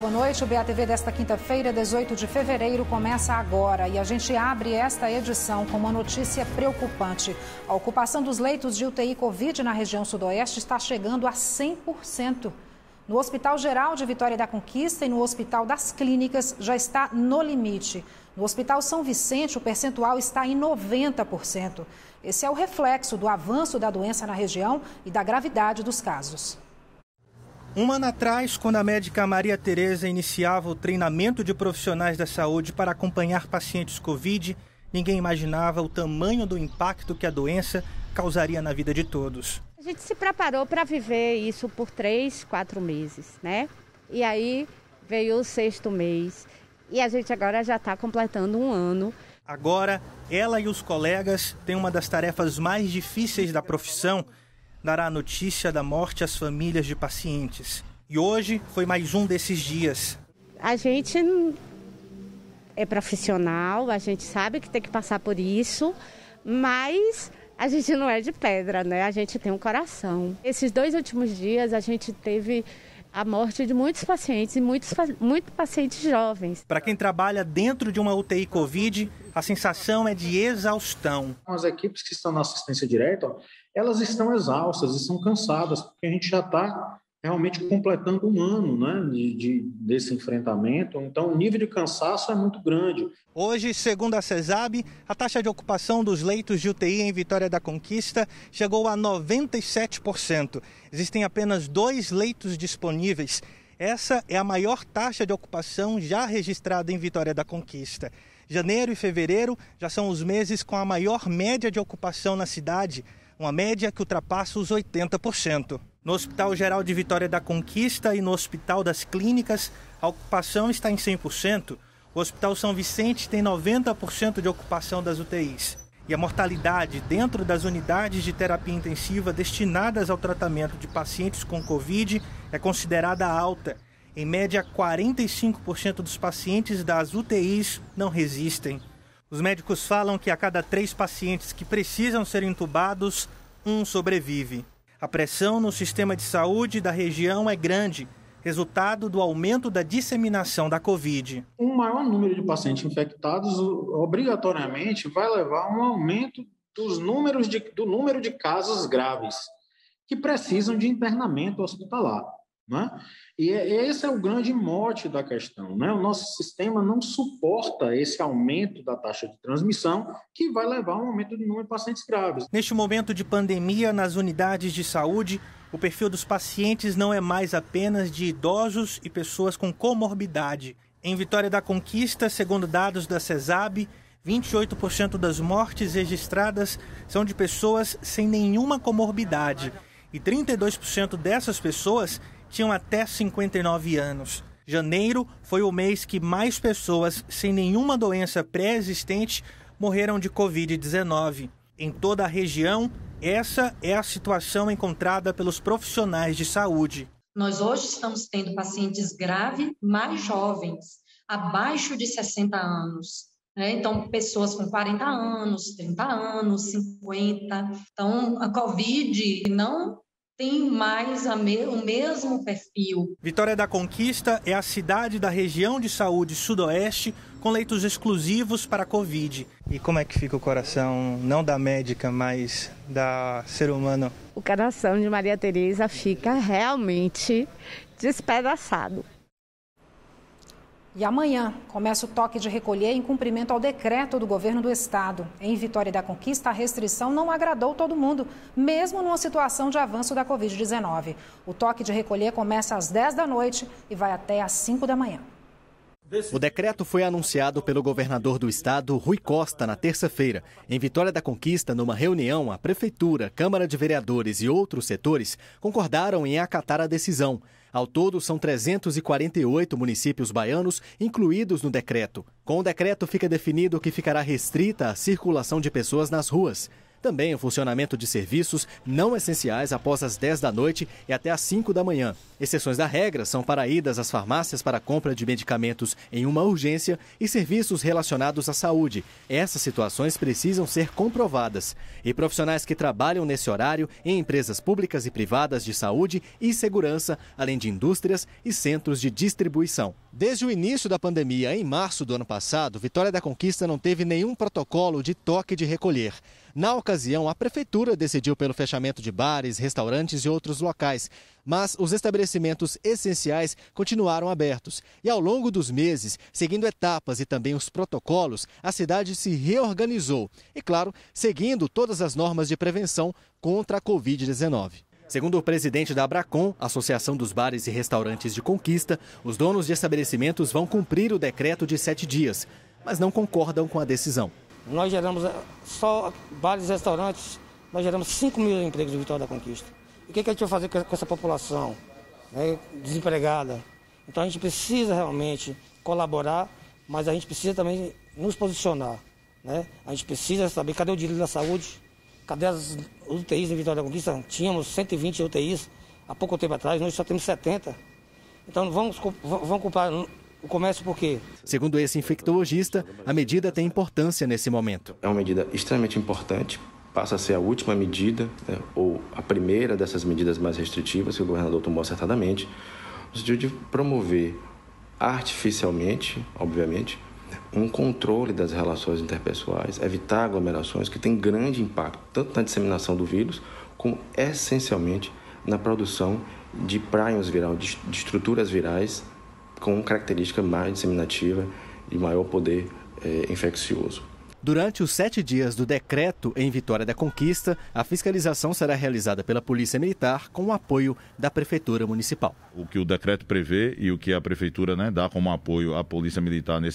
Boa noite, o BATV desta quinta-feira, 18 de fevereiro, começa agora e a gente abre esta edição com uma notícia preocupante. A ocupação dos leitos de UTI Covid na região sudoeste está chegando a 100%. No Hospital Geral de Vitória da Conquista e no Hospital das Clínicas já está no limite. No Hospital São Vicente, o percentual está em 90%. Esse é o reflexo do avanço da doença na região e da gravidade dos casos. Um ano atrás, quando a médica Maria Tereza iniciava o treinamento de profissionais da saúde para acompanhar pacientes Covid, ninguém imaginava o tamanho do impacto que a doença causaria na vida de todos. A gente se preparou para viver isso por 3, 4 meses, né? E aí veio o 6º mês e a gente agora já está completando um ano. Agora, ela e os colegas têm uma das tarefas mais difíceis da profissão, dará a notícia da morte às famílias de pacientes. E hoje foi mais um desses dias. A gente é profissional, a gente sabe que tem que passar por isso, mas a gente não é de pedra, né? A gente tem um coração. Esses 2 últimos dias a gente teve a morte de muitos pacientes e muitos pacientes jovens. Para quem trabalha dentro de uma UTI Covid, a sensação é de exaustão. As equipes que estão na assistência direta, elas estão exaustas, estão cansadas, porque a gente já está realmente completando um ano, né, desse enfrentamento. Então, o nível de cansaço é muito grande. Hoje, segundo a CESAB, a taxa de ocupação dos leitos de UTI em Vitória da Conquista chegou a 97%. Existem apenas 2 leitos disponíveis. Essa é a maior taxa de ocupação já registrada em Vitória da Conquista. Janeiro e fevereiro já são os meses com a maior média de ocupação na cidade, uma média que ultrapassa os 80%. No Hospital Geral de Vitória da Conquista e no Hospital das Clínicas, a ocupação está em 100%. O Hospital São Vicente tem 90% de ocupação das UTIs. E a mortalidade dentro das unidades de terapia intensiva destinadas ao tratamento de pacientes com Covid é considerada alta. Em média, 45% dos pacientes das UTIs não resistem. Os médicos falam que a cada 3 pacientes que precisam ser entubados, 1 sobrevive. A pressão no sistema de saúde da região é grande, resultado do aumento da disseminação da Covid. Um maior número de pacientes infectados obrigatoriamente vai levar a um aumento do número de casos graves que precisam de internamento hospitalar, né? E esse é o grande mote da questão, né? O nosso sistema não suporta esse aumento da taxa de transmissão, que vai levar a um aumento do número de pacientes graves. Neste momento de pandemia, nas unidades de saúde, o perfil dos pacientes não é mais apenas de idosos e pessoas com comorbidade. Em Vitória da Conquista, segundo dados da CESAB, 28% das mortes registradas são de pessoas sem nenhuma comorbidade e 32% dessas pessoas tinham até 59 anos. Janeiro foi o mês que mais pessoas sem nenhuma doença pré-existente morreram de Covid-19. Em toda a região, essa é a situação encontrada pelos profissionais de saúde. Nós hoje estamos tendo pacientes graves mais jovens, abaixo de 60 anos. Então, pessoas com 40 anos, 30 anos, 50. Então, a Covid não tem mais o mesmo perfil. Vitória da Conquista é a cidade da região de saúde sudoeste com leitos exclusivos para a Covid. E como é que fica o coração, não da médica, mas da ser humano? O coração de Maria Tereza fica realmente despedaçado. E amanhã começa o toque de recolher em cumprimento ao decreto do governo do estado. Em Vitória da Conquista, a restrição não agradou todo mundo, mesmo numa situação de avanço da Covid-19. O toque de recolher começa às 10 da noite e vai até às 5 da manhã. O decreto foi anunciado pelo governador do estado, Rui Costa, na terça-feira. Em Vitória da Conquista, numa reunião, a Prefeitura, Câmara de Vereadores e outros setores concordaram em acatar a decisão. Ao todo, são 348 municípios baianos incluídos no decreto. Com o decreto, fica definido que ficará restrita a circulação de pessoas nas ruas. Também o funcionamento de serviços não essenciais após as 10 da noite e até às 5 da manhã. Exceções da regra são para idas às farmácias para a compra de medicamentos em uma urgência e serviços relacionados à saúde. Essas situações precisam ser comprovadas. E profissionais que trabalham nesse horário em empresas públicas e privadas de saúde e segurança, além de indústrias e centros de distribuição. Desde o início da pandemia, em março do ano passado, Vitória da Conquista não teve nenhum protocolo de toque de recolher. Na ocasião, a prefeitura decidiu pelo fechamento de bares, restaurantes e outros locais, mas os estabelecimentos essenciais continuaram abertos. E ao longo dos meses, seguindo etapas e também os protocolos, a cidade se reorganizou. E, claro, seguindo todas as normas de prevenção contra a Covid-19. Segundo o presidente da Abracom, Associação dos Bares e Restaurantes de Conquista, os donos de estabelecimentos vão cumprir o decreto de 7 dias, mas não concordam com a decisão. Nós geramos, só bares e restaurantes, nós geramos 5 mil empregos de Vitória da Conquista. E o que a gente vai fazer com essa população, né, desempregada? Então a gente precisa realmente colaborar, mas a gente precisa também nos posicionar, né? A gente precisa saber cadê o direito da saúde, cadê as UTIs em Vitória da Conquista? Tínhamos 120 UTIs há pouco tempo atrás, nós só temos 70. Então vamos culpar o comércio por quê? Segundo esse infectologista, a medida tem importância nesse momento. É uma medida extremamente importante, passa a ser a última medida, né, ou a primeira dessas medidas mais restritivas que o governador tomou acertadamente, no sentido de promover artificialmente, obviamente, um controle das relações interpessoais, evitar aglomerações que têm grande impacto, tanto na disseminação do vírus, como essencialmente na produção de prions virais, de estruturas virais com característica mais disseminativa e maior poder infeccioso. Durante os 7 dias do decreto em Vitória da Conquista, a fiscalização será realizada pela Polícia Militar com o apoio da Prefeitura Municipal. O que o decreto prevê e o que a Prefeitura, né, dá como apoio à Polícia Militar no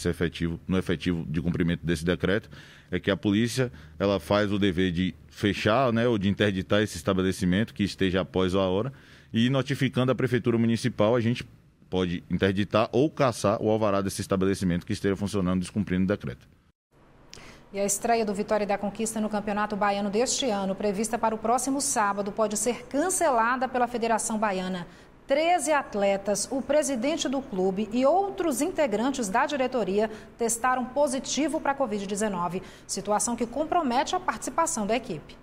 efetivo de cumprimento desse decreto é que a polícia ela faz o dever de fechar, né, ou de interditar esse estabelecimento que esteja após a hora e notificando a Prefeitura Municipal, a gente pode interditar ou cassar o alvará desse estabelecimento que esteja funcionando descumprindo o decreto. E a estreia do Vitória da Conquista no Campeonato Baiano deste ano, prevista para o próximo sábado, pode ser cancelada pela Federação Baiana. 13 atletas, o presidente do clube e outros integrantes da diretoria testaram positivo para a Covid-19, situação que compromete a participação da equipe.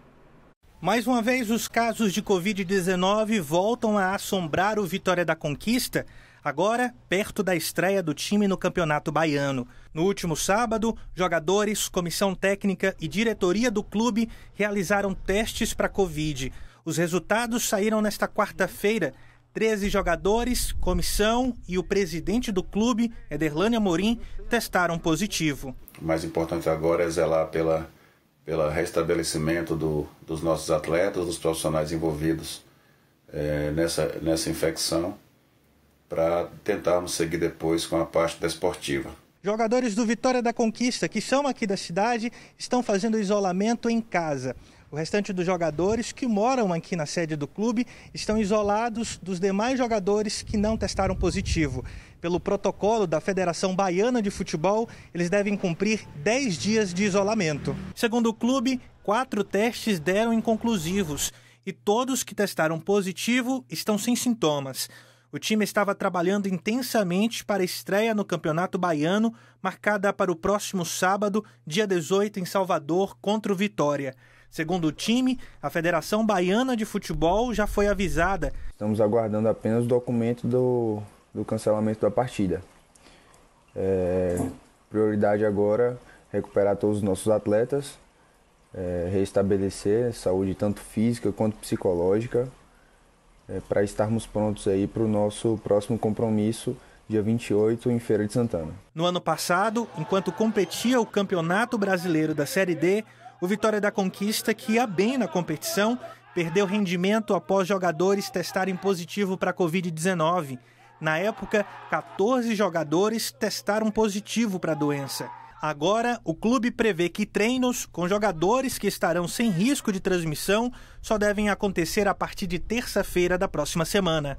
Mais uma vez, os casos de Covid-19 voltam a assombrar o Vitória da Conquista, agora perto da estreia do time no Campeonato Baiano. No último sábado, jogadores, comissão técnica e diretoria do clube realizaram testes para Covid. Os resultados saíram nesta quarta-feira. 13 jogadores, comissão e o presidente do clube, Ederlane Amorim, testaram positivo. O mais importante agora é zelar pelo restabelecimento dos nossos atletas, dos profissionais envolvidos nessa infecção, para tentarmos seguir depois com a parte desportiva. Jogadores do Vitória da Conquista, que são aqui da cidade, estão fazendo isolamento em casa. O restante dos jogadores que moram aqui na sede do clube estão isolados dos demais jogadores que não testaram positivo. Pelo protocolo da Federação Baiana de Futebol, eles devem cumprir 10 dias de isolamento. Segundo o clube, 4 testes deram inconclusivos e todos que testaram positivo estão sem sintomas. O time estava trabalhando intensamente para a estreia no Campeonato Baiano, marcada para o próximo sábado, dia 18, em Salvador, contra o Vitória. Segundo o time, a Federação Baiana de Futebol já foi avisada. Estamos aguardando apenas o documento do cancelamento da partida. Prioridade agora é recuperar todos os nossos atletas, reestabelecer saúde tanto física quanto psicológica, para estarmos prontos aí para o nosso próximo compromisso, dia 28, em Feira de Santana. No ano passado, enquanto competia o Campeonato Brasileiro da Série D, o Vitória da Conquista, que ia bem na competição, perdeu rendimento após jogadores testarem positivo para a Covid-19. Na época, 14 jogadores testaram positivo para a doença. Agora, o clube prevê que treinos com jogadores que estarão sem risco de transmissão só devem acontecer a partir de terça-feira da próxima semana.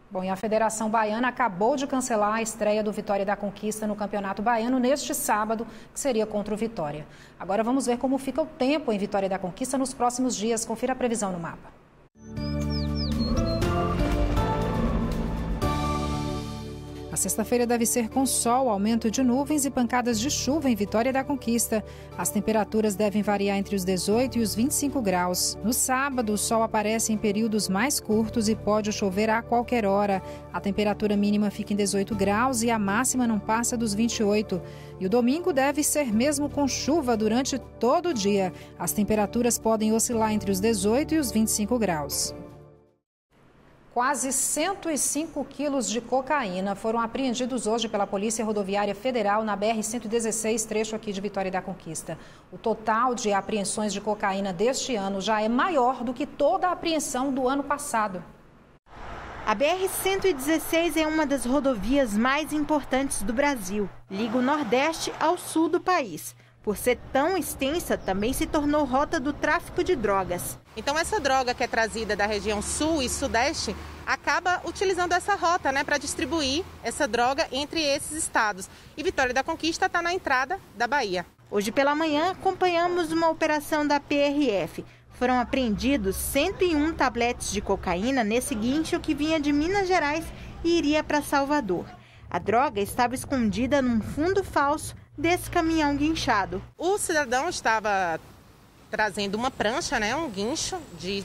Bom, e a Federação Baiana acabou de cancelar a estreia do Vitória da Conquista no Campeonato Baiano neste sábado, que seria contra o Vitória. Agora vamos ver como fica o tempo em Vitória da Conquista nos próximos dias. Confira a previsão no mapa. A sexta-feira deve ser com sol, aumento de nuvens e pancadas de chuva em Vitória da Conquista. As temperaturas devem variar entre os 18 e os 25 graus. No sábado, o sol aparece em períodos mais curtos e pode chover a qualquer hora. A temperatura mínima fica em 18 graus e a máxima não passa dos 28. E o domingo deve ser mesmo com chuva durante todo o dia. As temperaturas podem oscilar entre os 18 e os 25 graus. Quase 105 quilos de cocaína foram apreendidos hoje pela Polícia Rodoviária Federal na BR-116, trecho aqui de Vitória da Conquista. O total de apreensões de cocaína deste ano já é maior do que toda a apreensão do ano passado. A BR-116 é uma das rodovias mais importantes do Brasil. Liga o Nordeste ao sul do país. Por ser tão extensa, também se tornou rota do tráfico de drogas. Então essa droga que é trazida da região sul e sudeste acaba utilizando essa rota, para distribuir essa droga entre esses estados. E Vitória da Conquista está na entrada da Bahia. Hoje pela manhã acompanhamos uma operação da PRF. Foram apreendidos 101 tabletes de cocaína nesse guincho que vinha de Minas Gerais e iria para Salvador. A droga estava escondida num fundo falso desse caminhão guinchado. O cidadão estava trazendo uma prancha, um guincho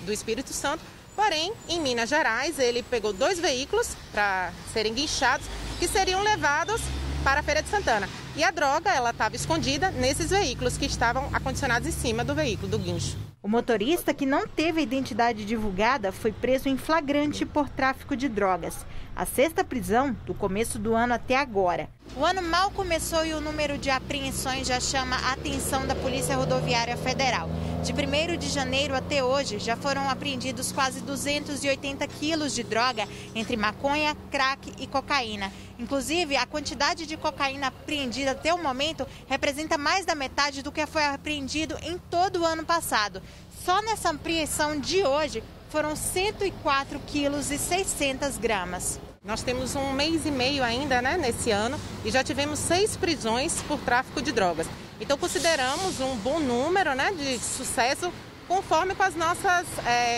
do Espírito Santo, porém, em Minas Gerais, ele pegou 2 veículos para serem guinchados, que seriam levados para a Feira de Santana. E a droga, ela estava escondida nesses veículos que estavam acondicionados em cima do veículo, do guincho. O motorista, que não teve a identidade divulgada, foi preso em flagrante por tráfico de drogas. A 6ª prisão do começo do ano até agora. O ano mal começou e o número de apreensões já chama a atenção da Polícia Rodoviária Federal. De 1º de janeiro até hoje, já foram apreendidos quase 280 quilos de droga, entre maconha, crack e cocaína. Inclusive, a quantidade de cocaína apreendida até o momento representa mais da metade do que foi apreendido em todo o ano passado. Só nessa apreensão de hoje, foram 104 quilos e 600 gramas. Nós temos 1 mês e meio ainda, nesse ano, e já tivemos 6 prisões por tráfico de drogas. Então, consideramos um bom número, de sucesso, conforme com as nossas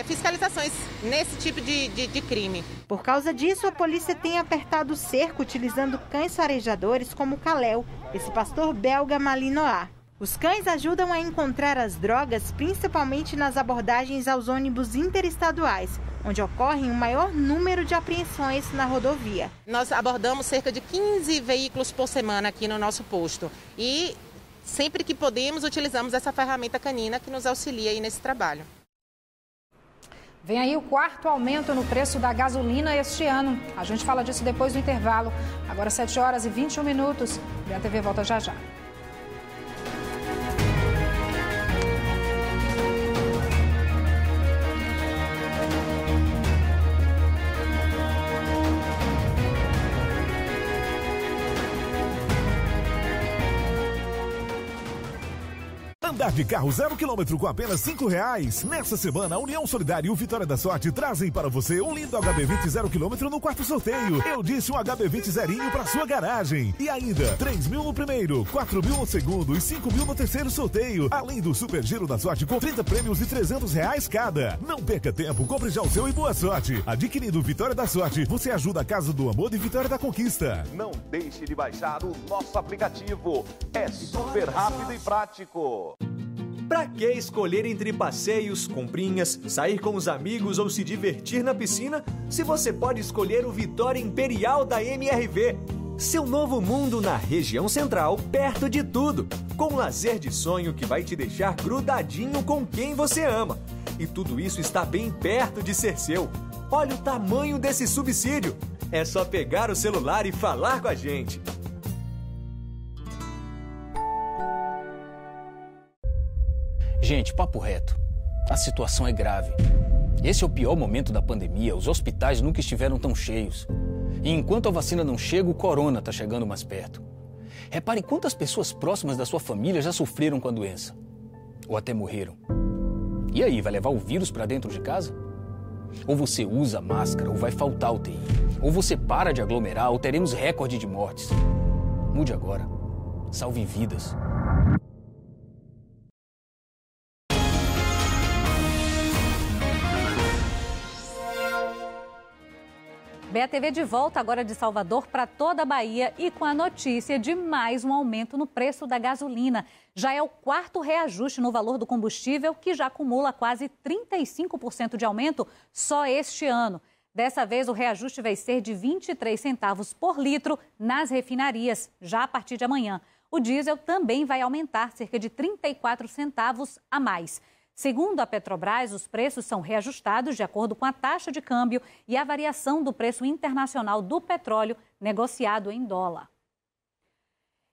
fiscalizações nesse tipo de crime. Por causa disso, a polícia tem apertado o cerco utilizando cães farejadores como o Kalel, esse pastor belga Malinois. Os cães ajudam a encontrar as drogas, principalmente nas abordagens aos ônibus interestaduais, onde ocorrem o maior número de apreensões na rodovia. Nós abordamos cerca de 15 veículos por semana aqui no nosso posto e sempre que podemos utilizamos essa ferramenta canina que nos auxilia aí nesse trabalho. Vem aí o 4º aumento no preço da gasolina este ano. A gente fala disso depois do intervalo. Agora 7h21. A TV volta já já. Andar de carro 0 km com apenas R$5. Nessa semana, a União Solidária e o Vitória da Sorte trazem para você um lindo HB20 0 km no 4º sorteio. Eu disse um HB20 zerinho para sua garagem. E ainda, 3.000 no primeiro, 4.000 no segundo e 5.000 no 3º sorteio. Além do Super Giro da Sorte com 30 prêmios de R$300 cada. Não perca tempo, compre já o seu e boa sorte. Adquirindo Vitória da Sorte, você ajuda a Casa do Amor de Vitória da Conquista. Não deixe de baixar o nosso aplicativo. É super rápido e prático. Pra que escolher entre passeios, comprinhas, sair com os amigos ou se divertir na piscina, se você pode escolher o Vitória Imperial da MRV? Seu novo mundo na região central, perto de tudo, com lazer de sonho que vai te deixar grudadinho com quem você ama. E tudo isso está bem perto de ser seu. Olha o tamanho desse subsídio. É só pegar o celular e falar com a gente. Gente, papo reto, a situação é grave. Esse é o pior momento da pandemia, os hospitais nunca estiveram tão cheios. E enquanto a vacina não chega, o corona está chegando mais perto. Repare quantas pessoas próximas da sua família já sofreram com a doença. Ou até morreram. E aí, vai levar o vírus para dentro de casa? Ou você usa máscara ou vai faltar UTI. Ou você para de aglomerar ou teremos recorde de mortes. Mude agora. Salve vidas. BATV de volta agora de Salvador para toda a Bahia e com a notícia de mais um aumento no preço da gasolina. Já é o 4º reajuste no valor do combustível, que já acumula quase 35% de aumento só este ano. Dessa vez, o reajuste vai ser de 23 centavos por litro nas refinarias, já a partir de amanhã. O diesel também vai aumentar cerca de 34 centavos a mais. Segundo a Petrobras, os preços são reajustados de acordo com a taxa de câmbio e a variação do preço internacional do petróleo negociado em dólar.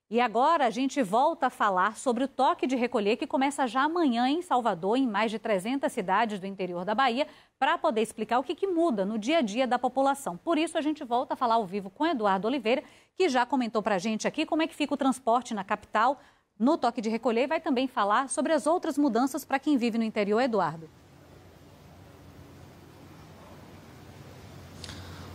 E agora a gente volta a falar sobre o toque de recolher que começa já amanhã em Salvador, em mais de 300 cidades do interior da Bahia, para poder explicar o que muda no dia a dia da população. Por isso a gente volta a falar ao vivo com Eduardo Oliveira, que já comentou para a gente aqui como é que fica o transporte na capital no toque de recolher, e vai também falar sobre as outras mudanças para quem vive no interior. Eduardo.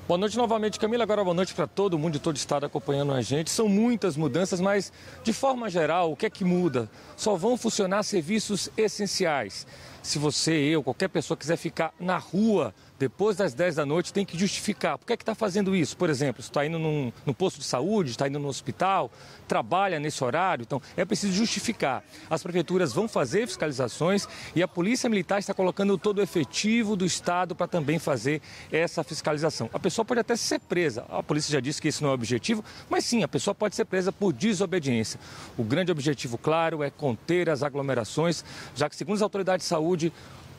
Boa noite novamente, Camila. Agora boa noite para todo mundo de todo o estado acompanhando a gente. São muitas mudanças, mas de forma geral, o que é que muda? Só vão funcionar serviços essenciais. Se você, eu, qualquer pessoa quiser ficar na rua depois das 10 da noite, tem que justificar. Por que é que está fazendo isso? Por exemplo, se está indo no posto de saúde, está indo no hospital, trabalha nesse horário, então é preciso justificar. As prefeituras vão fazer fiscalizações e a Polícia Militar está colocando todo o efetivo do Estado para também fazer essa fiscalização. A pessoa pode até ser presa. A polícia já disse que esse não é o objetivo, mas sim, a pessoa pode ser presa por desobediência. O grande objetivo, claro, é conter as aglomerações, já que, segundo as autoridades de saúde,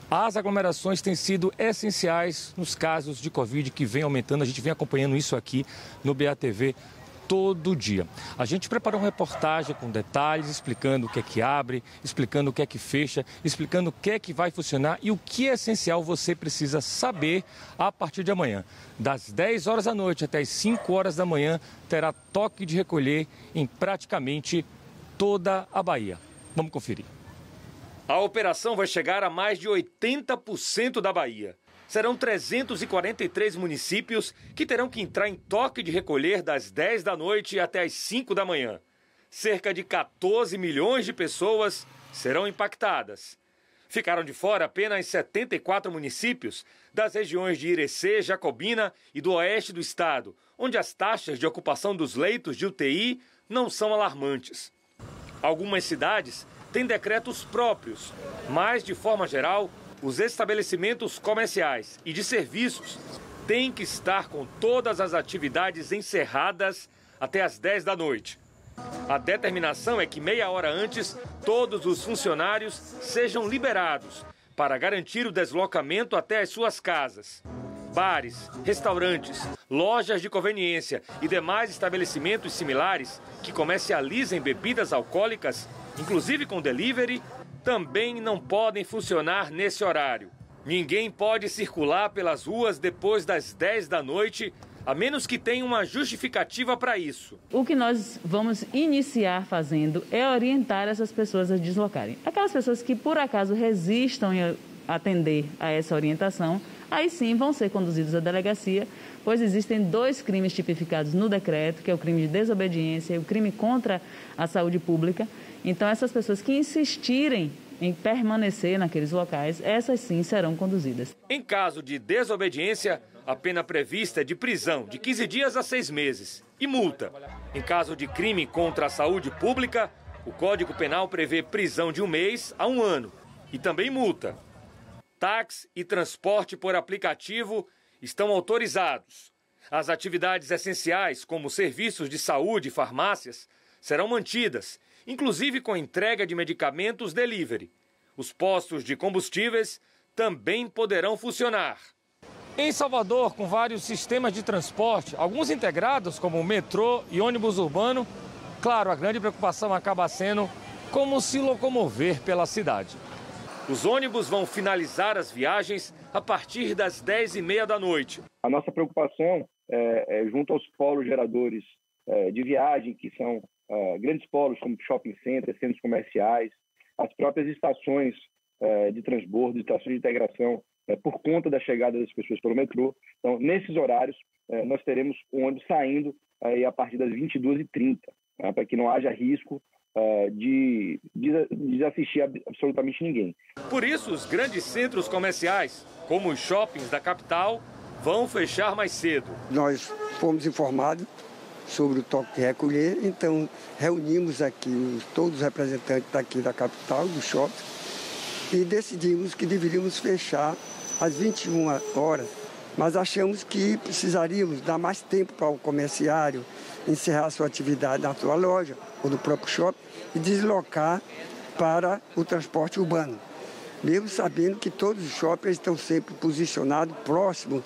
as aglomerações têm sido essenciais nos casos de Covid que vem aumentando. A gente vem acompanhando isso aqui no BATV todo dia. A gente preparou uma reportagem com detalhes, explicando o que é que abre, explicando o que é que fecha, explicando o que é que vai funcionar e o que é essencial você precisa saber a partir de amanhã. Das 10 horas da noite até as 5 horas da manhã, terá toque de recolher em praticamente toda a Bahia. Vamos conferir. A operação vai chegar a mais de 80% da Bahia. Serão 343 municípios que terão que entrar em toque de recolher das 10 da noite até as 5 da manhã. Cerca de 14 milhões de pessoas serão impactadas. Ficaram de fora apenas 74 municípios das regiões de Irecê, Jacobina e do oeste do estado, onde as taxas de ocupação dos leitos de UTI não são alarmantes. Algumas cidades têm decretos próprios, mas, de forma geral, os estabelecimentos comerciais e de serviços têm que estar com todas as atividades encerradas até as 10 da noite. A determinação é que meia hora antes, todos os funcionários sejam liberados para garantir o deslocamento até as suas casas. Bares, restaurantes, lojas de conveniência e demais estabelecimentos similares que comercializem bebidas alcoólicas, inclusive com delivery, também não podem funcionar nesse horário. Ninguém pode circular pelas ruas depois das 10 da noite, a menos que tenha uma justificativa para isso. O que nós vamos iniciar fazendo é orientar essas pessoas a deslocarem. Aquelas pessoas que, por acaso, resistam em atender a essa orientação, aí sim vão ser conduzidos à delegacia, pois existem 2 crimes tipificados no decreto, que é o crime de desobediência e o crime contra a saúde pública. Então, essas pessoas que insistirem em permanecer naqueles locais, essas sim serão conduzidas. Em caso de desobediência, a pena prevista é de prisão de 15 dias a 6 meses e multa. Em caso de crime contra a saúde pública, o Código Penal prevê prisão de 1 mês a 1 ano e também multa. Táxi e transporte por aplicativo estão autorizados. As atividades essenciais, como serviços de saúde e farmácias, serão mantidas, inclusive com entrega de medicamentos delivery. Os postos de combustíveis também poderão funcionar. Em Salvador, com vários sistemas de transporte, alguns integrados, como o metrô e ônibus urbano, claro, a grande preocupação acaba sendo como se locomover pela cidade. Os ônibus vão finalizar as viagens a partir das 10h30 da noite. A nossa preocupação é junto aos polos geradores de viagem, que são grandes polos como shopping centers, centros comerciais, as próprias estações de transbordo, estações de integração por conta da chegada das pessoas pelo metrô. Então, nesses horários, nós teremos o ônibus saindo a partir das 22h30, para que não haja risco de desassistir absolutamente ninguém. Por isso, os grandes centros comerciais, como os shoppings da capital, vão fechar mais cedo. Nós fomos informados sobre o toque de recolher, então reunimos aqui todos os representantes daqui da capital, do shopping, e decidimos que deveríamos fechar às 21 horas. Mas achamos que precisaríamos dar mais tempo para o comerciário encerrar sua atividade na sua loja ou no próprio shopping e deslocar para o transporte urbano. Mesmo sabendo que todos os shoppings estão sempre posicionados próximo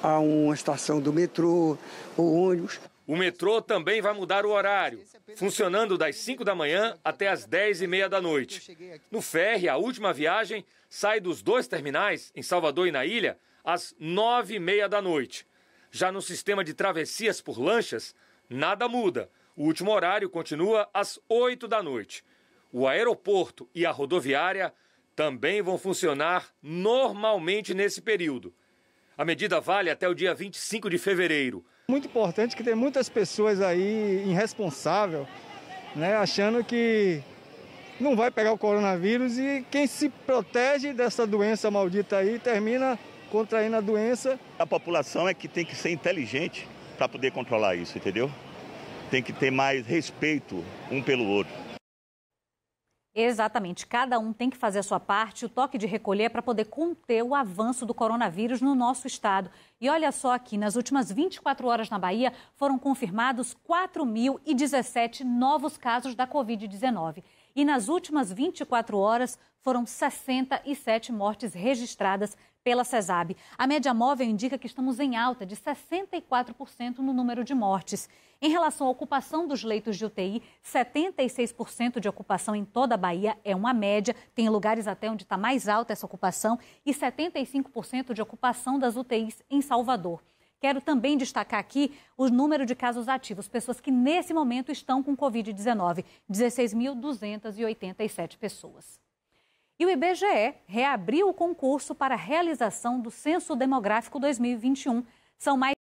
a uma estação do metrô ou ônibus. O metrô também vai mudar o horário, funcionando das 5 da manhã até as 10h30 da noite. No ferry, a última viagem sai dos 2 terminais, em Salvador e na ilha, às 9h30 da noite. Já no sistema de travessias por lanchas, nada muda. O último horário continua às 8 da noite. O aeroporto e a rodoviária também vão funcionar normalmente nesse período. A medida vale até o dia 25 de fevereiro. Muito importante que tem muitas pessoas aí irresponsáveis, né, achando que não vai pegar o coronavírus e quem se protege dessa doença maldita aí termina contraindo a doença. A população é que tem que ser inteligente para poder controlar isso, entendeu? Tem que ter mais respeito um pelo outro. Exatamente, cada um tem que fazer a sua parte. O toque de recolher é para poder conter o avanço do coronavírus no nosso estado. E olha só aqui, nas últimas 24 horas na Bahia foram confirmados 4.017 novos casos da Covid-19. E nas últimas 24 horas foram 67 mortes registradas pela CESAB. A média móvel indica que estamos em alta de 64% no número de mortes. Em relação à ocupação dos leitos de UTI, 76% de ocupação em toda a Bahia é uma média. Tem lugares até onde está mais alta essa ocupação e 75% de ocupação das UTIs em Salvador. Quero também destacar aqui o número de casos ativos, pessoas que nesse momento estão com Covid-19, 16.287 pessoas. E o IBGE reabriu o concurso para a realização do Censo Demográfico 2021. São mais